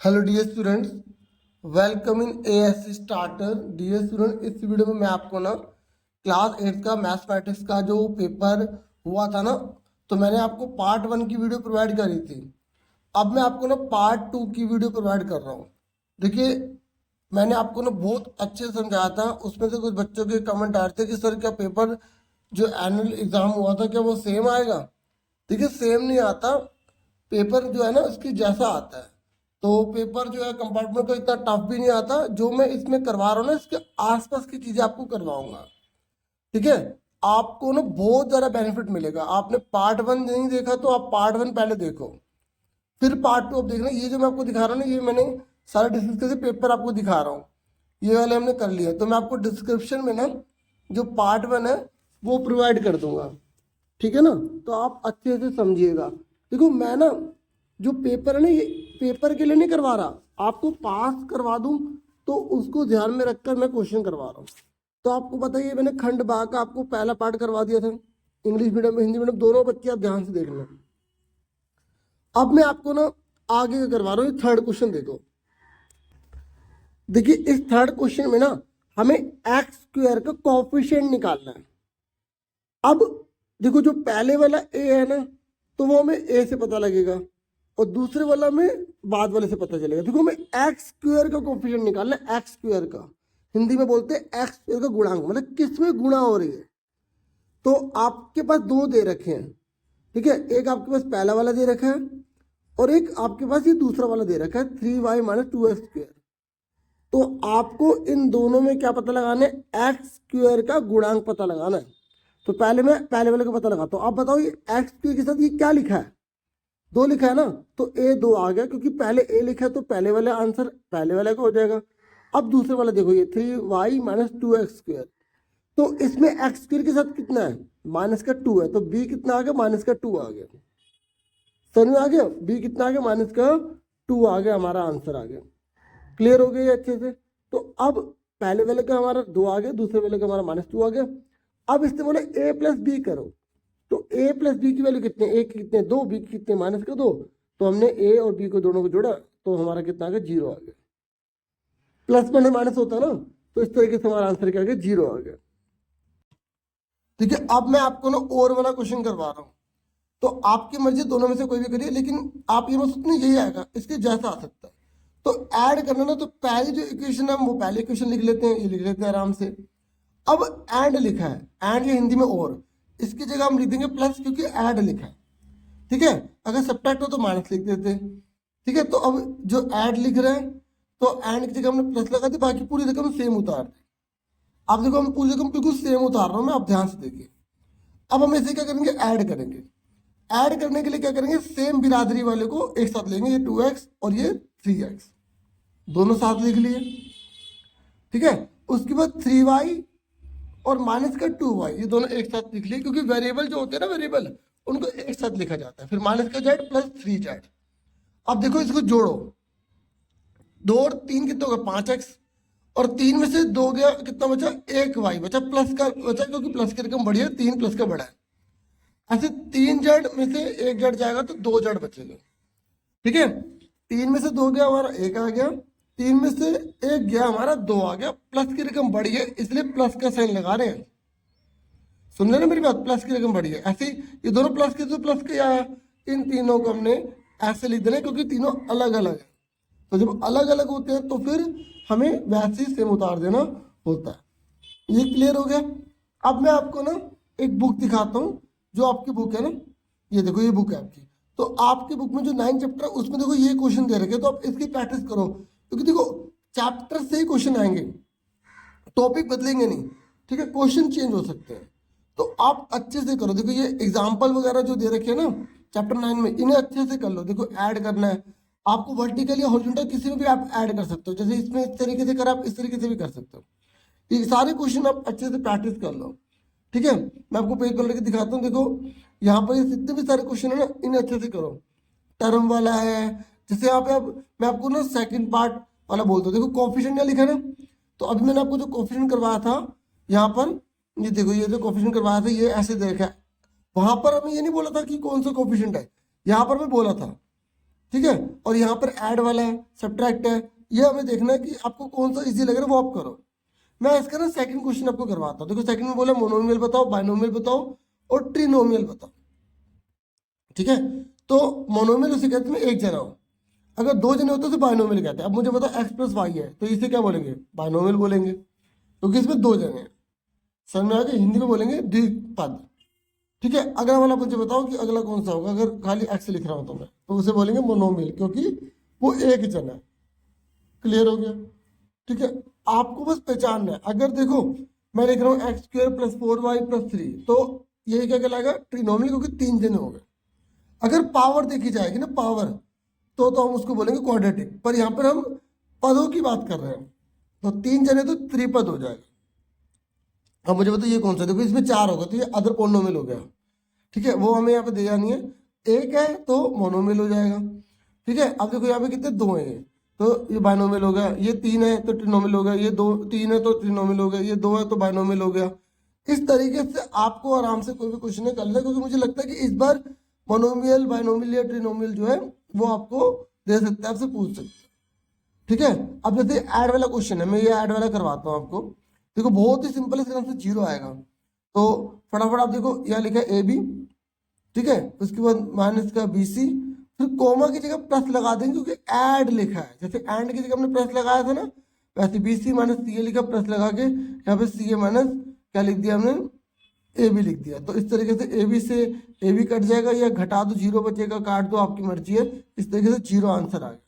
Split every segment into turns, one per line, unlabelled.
Hello dear students, welcome in AS starter. Dear student, इस video में मैं आपको ना क्लास 8 का मैथमेटिक्स का जो पेपर हुआ था ना, तो मैंने आपको पार्ट 1 की वीडियो प्रोवाइड करी थी। अब मैं आपको ना पार्ट 2 की वीडियो प्रोवाइड कर रहा हूँ। देखिए, मैंने आपको ना बहुत अच्छे से समझाया था। उसमें से कुछ बच्चों के कमेंट आए थे कि सर क्या पेपर जो एनुअल एग्जाम हुआ था क्या वो सेम आएगा। देखिए, सेम नहीं आता। पेपर जो है ना उसकी जैसा आता है। तो पेपर जो है कंपार्टमेंट का इतना टफ भी नहीं आता। जो मैं इसमें करवा रहा हूँ ना, इसके आसपास की चीजें आपको करवाऊंगा। ठीक है, आपको ना बहुत ज्यादा बेनिफिट मिलेगा। आपने पार्ट 1 नहीं देखा तो आप पार्ट 1 पहले देखो, फिर पार्ट 2 अब देखना। ये जो मैं आपको दिखा रहा हूँ ना, ये मैंने सारे डिस्कस करके पेपर आपको दिखा रहा हूँ। ये वाले हमने कर लिए, तो मैं आपको डिस्क्रिप्शन में ना जो पार्ट 1 है वो प्रोवाइड कर दूंगा। ठीक है ना, तो आप अच्छे से समझिएगा। देखो, मैं ना जो पेपर है ना, ये पेपर के लिए नहीं करवा रहा, आपको पास करवा दूं तो उसको ध्यान में रखकर मैं क्वेश्चन करवा रहा हूँ। तो आपको पता ही है, मैंने खंड भाग का आपको पहला पार्ट करवा दिया था। इंग्लिश मीडियम हिंदी मीडियम दोनों बच्चे आप ध्यान से देख लें। अब मैं आपको ना आगे का करवा रहा हूँ। थर्ड क्वेश्चन देखो। देखिए, इस थर्ड क्वेश्चन में ना हमें एक्स स्क्वायर का कोफिशिएंट निकालना है। अब देखो, जो पहले वाला ए है ना, तो वो हमें ए से पता लगेगा, और दूसरे वाला में बाद वाले से पता चलेगा। देखो, हमें एक्स स्क्वायर का कोफिशिएंट निकालना है। एक्स स्क्वायर का हिंदी में बोलते हैं एक्स स्क्वायर का गुणांक, मतलब किस में गुणा हो रही है। तो आपके पास दो दे रखे हैं। ठीक है, एक आपके पास पहला वाला दे रखा है और एक आपके पास ये दूसरा वाला दे रखा है 3y - 2x स्क्वायर। तो आपको इन दोनों में क्या पता लगाना है? एक्स स्क्वायर का गुणांक पता लगाना है। तो पहले मैं पहले वाले का पता लगाता हूँ। आप बताओ, ये एक्स स्क्वायर के साथ ये क्या लिखा है? दो लिखा है ना, तो ए दो आ गया, क्योंकि पहले ए लिखा है तो पहले वाला आंसर पहले वाले का हो जाएगा। अब दूसरे वाला देखो, ये 3y - 2x स्क्वायर। तो इसमें एक्स स्क्वायर के साथ कितना है? -2 है, तो बी कितना आ गया? -2 आ गया। समझ में आ गया? बी कितना आ गया? -2 आ गया, हमारा आंसर आ गया। क्लियर हो गया ये अच्छे से? तो अब पहले वाले का हमारा 2 आ गया, दूसरे वाले का हमारा -2 आ गया। अब इससे बोले a + b करो, तो a + b की वैल्यू कितने? a की कितने? 2, b की कितने? -2। तो हमने a और b को दोनों को जोड़ा, तो हमारा कितना आ गया? 0 आ गया। प्लस में माइनस होता है ना, तो इस तरीके से हमारा आंसर क्या आ गया? 0 आ गया। ठीक है, अब मैं आपको ना और वाला क्वेश्चन करवा रहा हूँ। तो आपकी मर्जी, दोनों में से कोई भी करिए, लेकिन आप ये मत सोचना यही आएगा, इसके जैसा आ सकता है। तो ऐड करना ना, तो पहली जो इक्वेशन है वो पहले इक्वेशन लिख लेते हैं, ये लिख लेते हैं आराम से। अब एंड लिखा है, एंड ये हिंदी में और, इसकी जगह हम लिख देंगे प्लस, क्योंकि ऐड लिखा है। ठीक है, अगर सब्ट्रैक्ट हो तो माइनस लिख देते हैं। ठीक है, तो अब जो ऐड लिख रहे हैं, तो एंड की जगह हमने प्लस लगा दी, बाकी पूरी रकम सेम उतार दी। अब देखो, हम पूरी रकम बिल्कुल सेम उतार रहा हूँ मैं, आप ध्यान से देखिए। अब हम इसे क्या करेंगे? ऐड करेंगे। ऐड करने के लिए क्या करेंगे? सेम बिरादरी वाले को एक साथ लेंगे, ये 2x और ये 3x, दोनों साथ लिख लिए। ठीक है, उसके बाद 3y और -2y, ये दोनों एक साथ लिख लिए, क्योंकि वेरिएबल जो होते हैं ना, वेरिएबल उनको एक साथ लिखा जाता है। फिर -z + 3z। अब देखो, इसको जोड़ो, 2 और 3 कितना होगा? 5x, और 3 में से 2 गया, कितना बचा? 1y बचा, प्लस का बचा, क्योंकि प्लस की रकम बड़ी है, 3 प्लस का बड़ा है। ऐसे 3z में से 1z जाएगा तो 2z बचेगा। ठीक है, 3 में से 2 गया हमारा 1 आ गया, 3 में से 1 गया हमारा 2 आ गया। प्लस की रकम बड़ी है, इसलिए प्लस का साइन लगा रहे हैं। सुन रहे ना मेरी बात? प्लस की रकम बड़ी है, ऐसे ही ये दोनों प्लस के, तो प्लस के आया। इन तीनों को हमने ऐसे लिख देना, क्योंकि तीनों अलग अलग है। तो जब अलग अलग होते हैं तो फिर हमें वैसे ही सेम उतार देना होता है। ये क्लियर हो गया? अब मैं आपको ना एक बुक दिखाता हूँ, जो आपकी बुक है ना, ये देखो, ये बुक है आपकी। तो आपकी बुक में जो 9 चैप्टर है, उसमें देखो ये क्वेश्चन दे रखे, तो आप इसकी प्रैक्टिस करो, क्योंकि देखो चैप्टर से ही क्वेश्चन आएंगे, टॉपिक बदलेंगे नहीं। ठीक है, क्वेश्चन चेंज हो सकते हैं, तो आप अच्छे से करो। देखो, ये एग्जाम्पल वगैरह जो दे रखे हैं ना चैप्टर 9 में, इन्हें अच्छे से कर लो। देखो, ऐड करना है आपको, वर्टिकल या हॉरिजॉन्टल किसी में भी आप ऐड कर सकते हो। जैसे इसमें इस तरीके से कर, आप इस तरीके से भी कर सकते हो। ये सारे क्वेश्चन आप अच्छे से प्रैक्टिस कर लो। ठीक है, मैं आपको पेज पर लेके दिखाता हूँ। देखो, यहाँ पर जितने भी सारे क्वेश्चन है ना, इन्हें अच्छे से करो। टर्म वाला है, जैसे यहाँ पे अब मैं आपको ना सेकंड पार्ट वाला बोलता हूँ। देखो, कोफिशिएंट क्या लिखा है ना, तो अभी मैंने आपको जो कोफिशिएंट करवाया था यहाँ पर, ये देखो, ये जो कोफिशिएंट करवाया था ये ऐसे देखा है। वहां पर हमें ये नहीं बोला था कि कौन सा कोफिशिएंट है, यहाँ पर मैं बोला था। ठीक है। और यहाँ पर ऐड वाला है, सब्ट्रैक्ट है, ये हमें देखना है कि आपको कौन सा इजी लग रहा है वो आप करो। मैं इसका ना सेकंड क्वेश्चन आपको करवाता हूँ। देखो सेकंड में बोला मोनोमियल बताओ, बाइनोमियल बताओ और ट्रिनोमियल बताओ। ठीक है, तो मोनोमियल उसे कहते हैं एक जना हो, अगर दो जने होते तो बाइनोमियल कहते हैं। अब मुझे बताओ एक्स प्लस वाई है तो इसे क्या बोलेंगे, बाइनोमियल बोलेंगे, क्योंकि इसमें दो जने हैं। समझ में आ गया, हिंदी में बोलेंगे द्विपद। ठीक है, अगला वाला मुझे बताओ कि अगला कौन सा होगा, अगर खाली एक्स लिख रहा हूं तो मैं, तो उसे बोलेंगे मोनोमियल, क्योंकि वो एक जना है। क्लियर हो गया। ठीक है, आपको बस पहचानना है। अगर देखो मैं लिख रहा हूँ x square plus 4y plus 3, तो ये क्या कहलाएगा, ट्रिनोमियल, क्योंकि तीन जने हो गए। अगर पावर देखी जाएगी ना, पावर, तो हम उसको बोलेंगे क्वाड्रेटिक। पर यहाँ पर हम पदों की बात कर रहे हैं, तो तीन जने तो त्रिपद हो जाएगा। अब मुझे बताओ ये कौन सा, देखो इसमें चार होगा तो ये अदर पोलिनोमियल हो गया। ठीक है, वो हमें यहाँ पे दिया नहीं है। एक है तो मोनोमियल हो जाएगा। ठीक है, अब देखो यहाँ पे कितने, दो हैं, तो ये बाइनोमियल हो गया। ये तीन है तो ट्रिनोमियल हो गया। ये दो, तीन है तो ट्रिनोमियल हो गया। ये दो है तो बाइनोमियल हो गया। इस तरीके से आपको आराम से कोई भी क्वेश्चन कर ले, क्योंकि मुझे लगता है कि इस बार मोनोमियल, बाइनोमियल या ट्रिनोमियल जो है वो आपको दे सकते हैं, आपसे पूछ सकते हैं। ठीक है, अब जैसे ऐड वाला क्वेश्चन है, मैं ये ऐड वाला करवाता हूँ आपको। देखो बहुत ही सिंपल है, इसके नाम से जीरो आएगा। तो फटाफट आप देखो, यहाँ लिखा है ए बी, ठीक है, उसके बाद माइनस का बी सी, फिर कोमा की जगह प्लस लगा देंगे, क्योंकि ऐड लिखा है। जैसे एंड की जगह हमने प्लस लगाया था ना, वैसे बी सी माइनस सी ए लिखा, प्लस लगा के यहाँ पे सी ए माइनस क्या लिख दिया हमने, ए बी लिख दिया। तो इस तरीके से ए बी से ए बी कट जाएगा, या घटा दो जीरो बचेगा, काट दो, आपकी मर्जी है। इस तरीके से जीरो आंसर आ गया।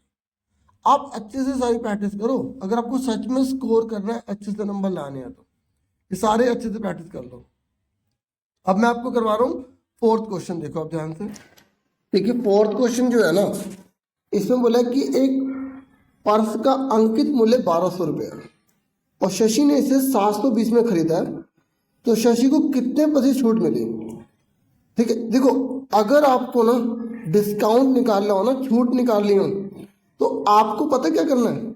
आप अच्छे से सारी प्रैक्टिस करो, अगर आपको सच में स्कोर करना है, अच्छे से नंबर लाने हैं, तो ये सारे अच्छे से प्रैक्टिस कर लो। अब मैं आपको करवा रहा हूँ फोर्थ क्वेश्चन, देखो आप ध्यान से। देखिए फोर्थ क्वेश्चन जो है ना, इसमें बोला है कि एक पर्स का अंकित मूल्य 1200 रुपये है और शशि ने इसे 720 में खरीदा है, तो शशि को कितने % छूट मिली। ठीक है, देखो अगर आपको ना डिस्काउंट निकालना हो ना, छूट निकालनी हो, तो आपको पता क्या करना है,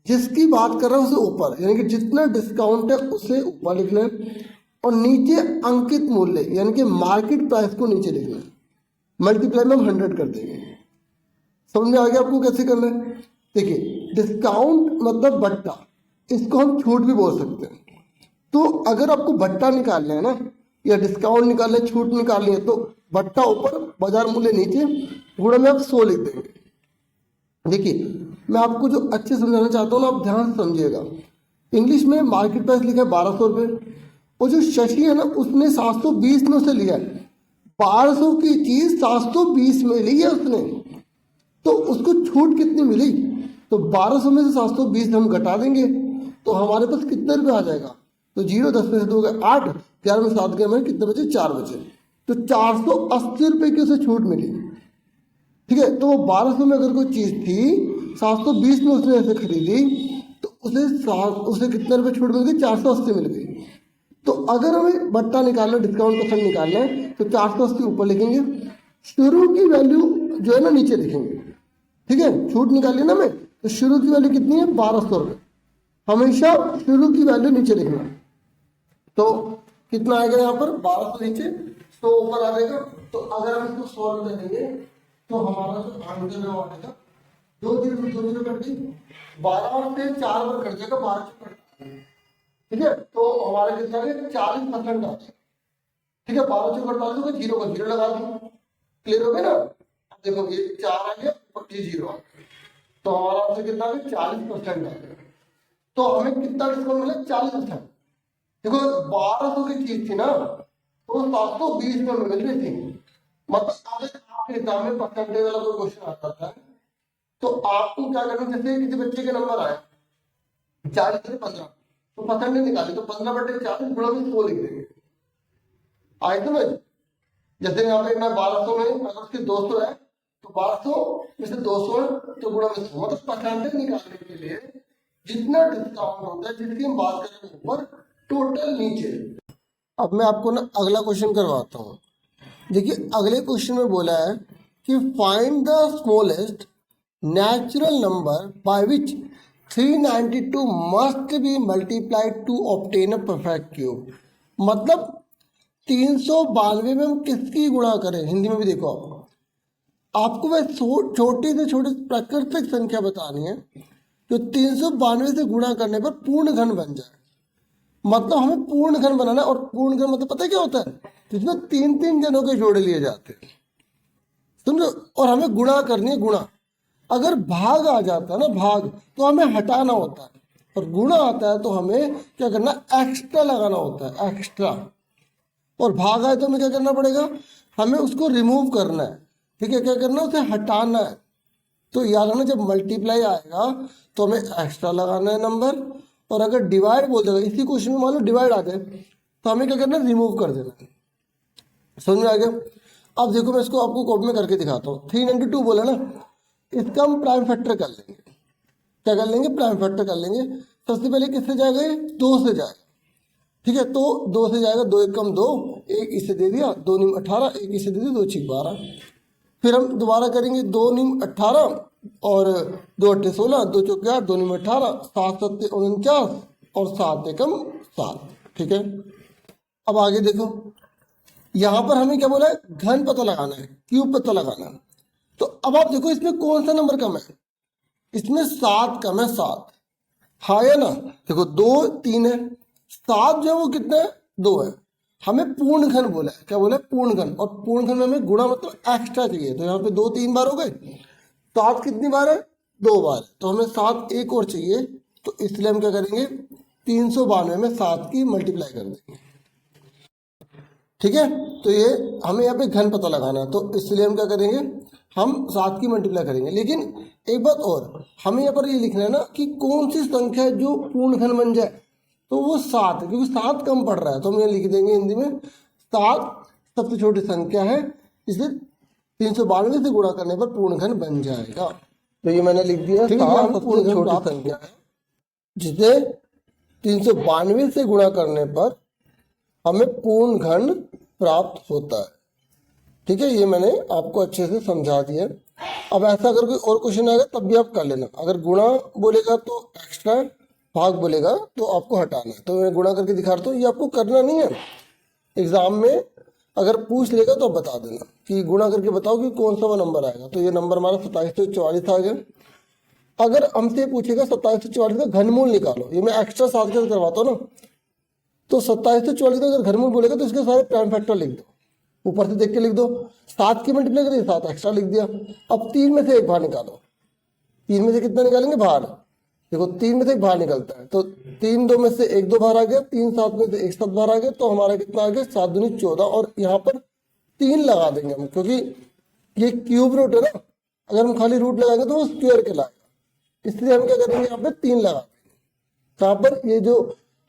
जिसकी बात कर रहा है उसे ऊपर, यानी कि जितना डिस्काउंट है उसे ऊपर लिखना है, और नीचे अंकित मूल्य यानी कि मार्केट प्राइस को नीचे लिखना है। मल्टीप्लाई में हम 100 कर देंगे। समझ में आ गया आपको कैसे करना है। देखिए डिस्काउंट मतलब बट्टा, इसको हम छूट भी बोल सकते हैं। तो अगर आपको बट्टा निकालना है ना, या डिस्काउंट निकालना है, छूट निकालनी है, तो बट्टा ऊपर, बाजार मूल्य नीचे, गुणा में आप 100 लिख देंगे। देखिए मैं आपको जो अच्छे समझाना चाहता हूँ ना, आप ध्यान से समझिएगा। इंग्लिश में मार्केट प्राइस लिखा है 1200 रुपये, और जो शशि है ना उसने 720 में उसे लिया है। 1200 की चीज 720 में ली है उसने, तो उसको छूट कितनी मिली, तो 1200 में से 720 हम घटा देंगे, तो हमारे पास कितने रुपये आ जाएगा, तो 0 10 में से 2 गए 8, 11 में 7 गए, हमें कितने बचे, 4 बचे। तो 480 रुपये की उसे छूट मिली। ठीक है, तो वो 1200 में अगर कोई चीज थी, 720 में उसने ऐसे खरीदी, तो उसे कितने रुपए छूट मिल गई, 480 मिल गई। तो अगर हमें बट्टा निकालना, डिस्काउंट परसेंट निकालना है, तो 480 ऊपर लिखेंगे, शुरू की वैल्यू जो है ना नीचे लिखेंगे। ठीक है, छूट निकाली ना मैं, तो शुरू की वैल्यू कितनी है, 1200 रुपये। हमेशा शुरू की वैल्यू नीचे लिखना। तो कितना आएगा यहाँ पर, 1200 नीचे, 100 ऊपर आ जाएगा। तो अगर हम इसको सॉल्व करेंगे, तो हमारा जो आंसर है वो आएगा 2 0 कट गई, 12 से 4 पर कट जाएगा, 12 से कट। ठीक है, तो हमारा कितना है, 40% आ जाएगा। ठीक है, 12 से कट डाल 0 का 0 लगा दूं। क्लियर हो गया ना। देखो ये 4 आ गया और ये 0 आ गया, तो हमारा आंसर कितना आ गया, 40% आ गया। तो हमें कितना डिस्काउंट मिला, 40%। देखो 1200 की चीज थी ना, तो 720 में मिल रही थी। मतलब अगर आपके एग्जाम में परसेंटेज वाला कोई क्वेश्चन आता था, तो आपको क्या करना, जैसे किसी बच्चे के नंबर आए 40 से 15, तो परसेंटेज निकाले, तो 15/40 गुणा में 100 लिख देंगे। आए समझ। जैसे यहाँ पे मैं 1200 में अगर उसके 200 है, तो 1200 में से 200 है तो गुणा में 100, मतलब परसेंटेज निकालने के लिए जितना डिस्काउंट होता है, जिसकी हम बात कर रहे हैं ऊपर, टोटल नीचे। अब मैं आपको ना अगला क्वेश्चन करवाता हूँ। देखिए अगले क्वेश्चन में बोला है कि find the smallest natural number by which 392 must be multiplied to obtain a perfect cube. मतलब 392 में हम किसकी गुणा करें, हिंदी में भी देखो आप, आपको वह छोटी से छोटी प्राकृतिक संख्या बतानी है जो 392 से गुणा करने पर पूर्ण घन बन जाए। मतलब हमें पूर्ण घन बनाना है, और पूर्ण घन मतलब पता है क्या होता है, जिसमें 3-3 जनों के जोड़े लिए जाते हैं, समझो। और हमें गुणा करनी है, गुणा। अगर भाग आ जाता है ना, भाग, तो हमें हटाना होता है, और गुणा आता है तो हमें क्या करना, एक्स्ट्रा लगाना होता है, एक्स्ट्रा। और भाग आए तो हमें क्या करना पड़ेगा, हमें उसको रिमूव करना है, ठीक है, क्या करना है, उसे हटाना है। तो याद रखना, जब मल्टीप्लाई आएगा तो हमें एक्स्ट्रा लगाना है नंबर, और अगर डिवाइड बोल देगा, इसी क्वेश्चन में मान लो डिवाइड आ जाए तो हमें क्या करना है, रिमूव कर देना है। समझ में आ गया? अब देखो मैं इसको आपको कॉपी में करके दिखाता हूँ। 392 बोला ना, इसका हम प्राइम फैक्टर कर लेंगे। क्या कर लेंगे, प्राइम फैक्टर कर लेंगे। सबसे पहले किससे जाएगा, ये 2 से जाएगा, ठीक है। तो 2 से जाएगा, 2 एकम 2, एक इसे दे दिया, 2 नीम 18, एक इसे दे दिया, 2 छिक 12। फिर हम दोबारा करेंगे, 2 नीम 18 और 2 अट्ठे 16, 2 चौके 8, 2 नीम 18, 7 सत्ते 49 और 7 एकम 7, ठीक है। अब आगे देखो, यहाँ पर हमें क्या बोला है, घन पता लगाना है, क्यूब पता लगाना है। तो अब आप देखो इसमें कौन सा नंबर कम है, इसमें 7 कम है, 7, हाँ या ना। देखो 2 3 है, 7 जो है वो कितना है, 2 है। हमें पूर्ण घन बोला है, क्या बोला है, पूर्ण घन। और पूर्ण घन में हमें गुणा मतलब एक्स्ट्रा चाहिए, तो यहाँ पे 2 3 बार हो गए, 7 कितनी बार है, 2 बार है, तो हमें 7 एक और चाहिए। तो इसलिए हम क्या करेंगे, 392 में 7 की मल्टीप्लाई कर देंगे, ठीक है। तो ये हमें यहाँ पे घन पता लगाना है, तो इसलिए हम क्या करेंगे, हम 7 की मल्टीप्लाई करेंगे। लेकिन एक बात और, हमें यहाँ पर ये लिखना है ना कि कौन सी संख्या है जो पूर्ण घन बन जाए, तो वो 7 है, क्योंकि 7 कम पड़ रहा है, तो हम ये लिख देंगे हिंदी में, 7 सबसे छोटी संख्या है, इसलिए 392 से गुणा करने पर पूर्ण घन बन जाएगा। तो ये मैंने लिख दिया, 7 सबसे छोटी संख्या है जिसे 392 से गुणा करने पर हमें पूर्ण घन प्राप्त होता है, ठीक है। ये मैंने आपको अच्छे से समझा दिया। अब ऐसा अगर कोई और क्वेश्चन आएगा तब भी आप कर लेना। अगर गुणा बोलेगा तो एक्स्ट्रा, भाग बोलेगा तो आपको हटाना है। तो मैं गुणा करके दिखा रहा हूँ, ये आपको करना नहीं है। एग्जाम में अगर पूछ लेगा तो आप बता देना कि गुणा करके बताओ कि कौन सा वो नंबर आएगा। तो ये नंबर हमारा 2744 आ गया। अगर हमसे पूछेगा 2744 का घनमूल निकालो, ये मैं एक्स्ट्रा 7 के साथ करवाता हूँ ना, तो 2744 का अगर घनमूल बोलेगा तो इसके सारे प्राइम फैक्टर लिख दो, ऊपर से देख के लिख दो। 7 की मल्टीप्लाई करिए, 7 एक्स्ट्रा लिख दिया। अब 3 में से एक बाहर निकालो, 3 में से कितना निकालेंगे, बाहर। देखो 3 में से एक बाहर निकलता है, तो 3 2 में से 1 2 बाहर आ गया, 3 7 में से 1 7 बाहर आ गया, तो हमारा कितना आ गया, 7 दूनी 14। और यहाँ पर 3 लगा देंगे हम, क्योंकि ये क्यूब रूट है ना, अगर हम खाली रूट लगाएंगे तो वो स्क्वायर कहलाएगा, इसलिए हम क्या करेंगे, यहाँ पे 3 लगा देंगे। यहाँ पर ये जो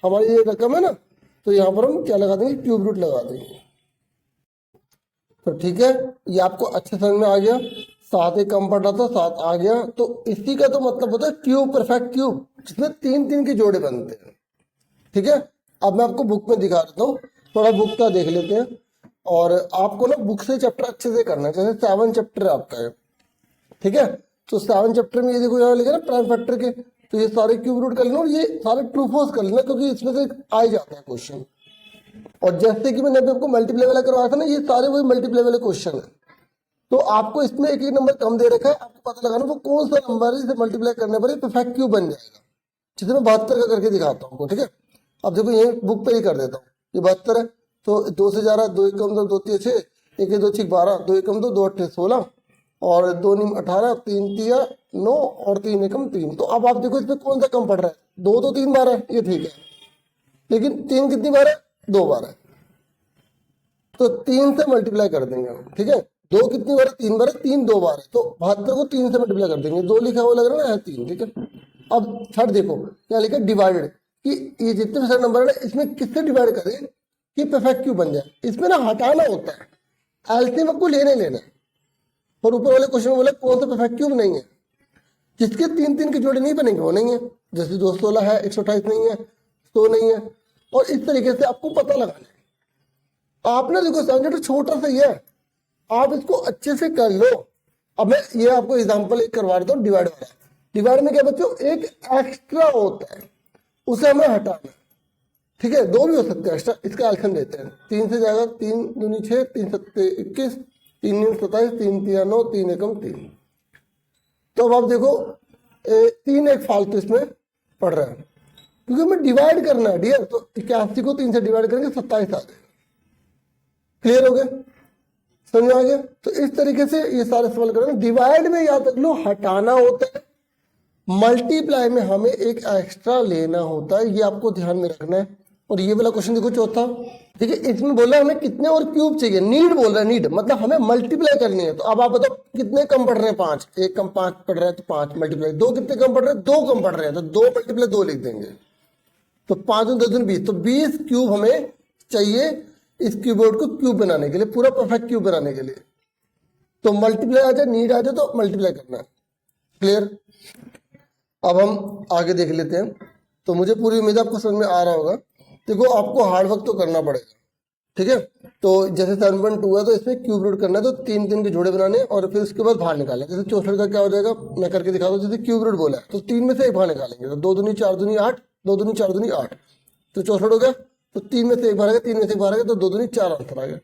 हमारी ये रकम है ना, तो यहाँ पर हम क्या लगा देंगे, क्यूब रूट लगा देंगे। तो ठीक है, ये आपको अच्छे समझ में आ गया। 7 एक कम पड़ रहा था, 7 आ गया। तो इसी का तो मतलब होता है क्यूब, परफेक्ट क्यूब, जिसमें 3 3 के जोड़े बनते हैं, ठीक है। अब मैं आपको बुक में दिखा देता हूँ, थोड़ा बुक का देख लेते हैं। और आपको ना बुक से चैप्टर अच्छे से करना है, जैसे 7 चैप्टर आपका है, ठीक है। तो 7 चैप्टर में ये देखो यहाँ लिखा ना प्राइम फैक्टर के, तो ये सारे क्यूब रूट कर लेना और ये सारे ट्रू फॉल्स कर लेना, क्योंकि इसमें से आ ही जाता है क्वेश्चन। और जैसे कि मैंने अभी आपको मल्टीप्लाई वाला करवाया था ना, ये सारे वही मल्टीप्लाई वाले क्वेश्चन है। तो आपको इसमें एक ही नंबर कम दे रखा है, आपको पता लगाना वो कौन सा नंबर है जिसे मल्टीप्लाई करने पर ये परफेक्ट क्यूब बन जाएगा, जिसे मैं 72 का करके दिखाता हूँ, ठीक है। अब देखो ये बुक पे ही कर देता हूँ, ये 72 है, तो 2 से जा रहा है, 2 एकम 2, 2 3 6, 1 2 6 12, 2 एकम 2, 2 8 16 और 2 नीम 18, 3 3 9 और 3 एकम 3। तो अब आप देखो इसमें कौन सा कम पड़ रहा है, 2 तो 3 बार है, ये ठीक है, लेकिन 3 कितनी बार है, 2 बार है, तो 3 से मल्टीप्लाई कर देंगे हम, ठीक है। 2 कितनी बार है, 3 बार है, 3 2 बार है, तो 72 को 3 से मल्टीप्लाई कर देंगे। 2 लिखा हुआ लग रहा है ना, 3, ठीक है। अब थर्ड देखो क्या लिखा, डिवाइडेड, कि ये जितने भी सारे नंबर है ना, इसमें किससे डिवाइड करें कि परफेक्ट क्यूब बन जाए। इसमें ना हटाना होता है, एलसीएम आपको लेने लेना है। और ऊपर वाले क्वेश्चन में बोला कौन सा परफेक्ट क्यूब नहीं है, जिसके 3 3 के जोड़े नहीं बनेंगे वो नहीं है। जैसे 216 है, 128 नहीं है, 100 नहीं है, और इस तरीके से आपको पता लगाना है। आपने देखो समझो तो छोटा सा ही है, आप इसको अच्छे से कर लो। अब मैं ये आपको एग्जांपल एक करवा देता हूँ, डिवाइड वाला। डिवाइड में क्या बच्चों, एक एक्स्ट्रा होता है, उसे हमें हटाना, ठीक है। 2 भी हो सकते हैं एक्स्ट्रा, इसका एल्सियम देते हैं। 3 से जाएगा, 3 दूनी 6, 3 सत्ते 21 3 3 27, 3 3 9, 3 एकम 3। तो अब आप देखो 3 एक फालतू इसमें पड़ रहा है, क्योंकि हमें डिवाइड करना है डियर। तो 81 को 3 से डिवाइड करेंगे 27 आ जाएगा। क्लियर हो गया, समझ आ गया? तो इस तरीके से ये सारे सवाल करेंगे। डिवाइड में याद रख लो हटाना होता है, मल्टीप्लाई में हमें एक एक्स्ट्रा लेना होता है, ये आपको ध्यान में रखना है। और ये वाला क्वेश्चन देखो चौथा, ठीक है, इसमें बोला हमें कितने और क्यूब चाहिए, नीड बोल रहा है, नीड मतलब हमें मल्टीप्लाई करनी है। तो अब आप बताओ कितने कम पड़ रहे हैं, 5, एक कम 5 पड़ रहा है तो 5 मल्टीप्लाई, 2 कितने कम पड़ रहे हैं, 2 कम पड़ रहे हैं तो 2 मल्टीप्लाई 2 लिख देंगे। तो 5 और 2 20, तो 20 क्यूब हमें चाहिए इस क्यूबोर्ड को क्यूब बनाने के लिए, पूरा परफेक्ट क्यूब बनाने के लिए। तो मल्टीप्लाई आ जाए, नीड आ जाए तो मल्टीप्लाई करना है। क्लियर? अब हम आगे देख लेते हैं। तो मुझे पूरी उम्मीद है आपको समझ में आ रहा होगा। देखो आपको हार्ड वर्क तो करना पड़ेगा, ठीक है। तो जैसे 7.2 है तो इसमें क्यूब रूट करना है, तो 3 3 के जोड़े बनाने और फिर उसके बाद बाहर निकालना। जैसे 64 का क्या हो जाएगा, मैं करके दिखा दूं। जैसे क्यूब रूट बोला है तो 3 में से एक बाहर निकालेंगे, तो 2 दूनी 4 दूनी 8, 2 दूनी 4 दूनी 8, तो 64 हो गया। तो 3 में से एक बाहर आ गया, 3 में से एक बाहर आ गया, तो 2 दूनी 4 आंसर आ गया।